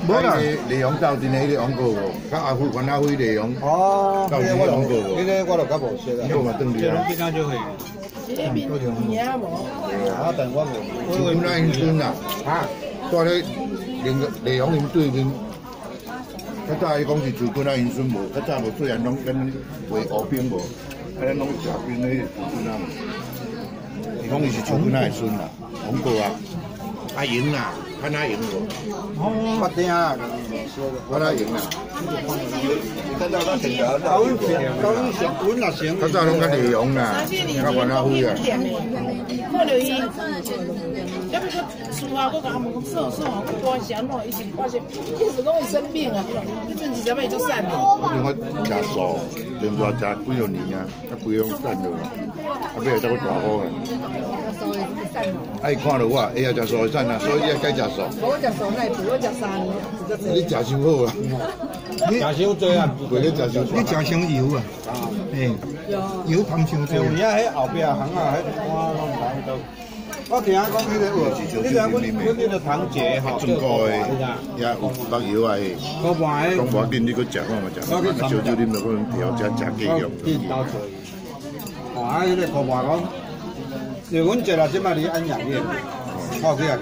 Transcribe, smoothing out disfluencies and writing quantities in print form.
无啦，内容斗阵的迄个王哥无，甲阿辉、关阿辉内容。哦，斗阵的王哥无。迄个我就较无熟啦。你嘛登去啊？这样就会。啊，但我无。就那因孙啊，住咧内容因对面。较早伊讲是就那因孙无，较早无虽然拢跟为乌兵无，咱拢食兵迄个就那。伊讲伊是就那因孙啦，王哥啊，阿赢啦。看他赢我，我听啊，看他赢啦。他早拢较内容啦，较玩阿辉啊。看到伊，要不说厝下我甲他们讲说，我想喏，伊是发现一直拢会生病啊，迄阵是啥物伊就散了。我食素，连续食几多年啊，啊规拢散了，啊尾再去大好啊。啊伊看到我，哎呀食素会散啊，所以你要该食素。我食素奈补，我食3年。你食伤好啊！你食伤多啊，为了食伤，你食伤油啊？嘿，油含伤多。有影迄后壁行啊，迄我拢唔知道。我听讲迄个，你讲阮迄个糖姐吼，中国的也有北油啊，高半个，讲无要紧，你搁食看嘛食，烧酒啉就可能调食鸡肉。啊，迄个高半讲，就阮食啦，即摆你按养的，好几啊。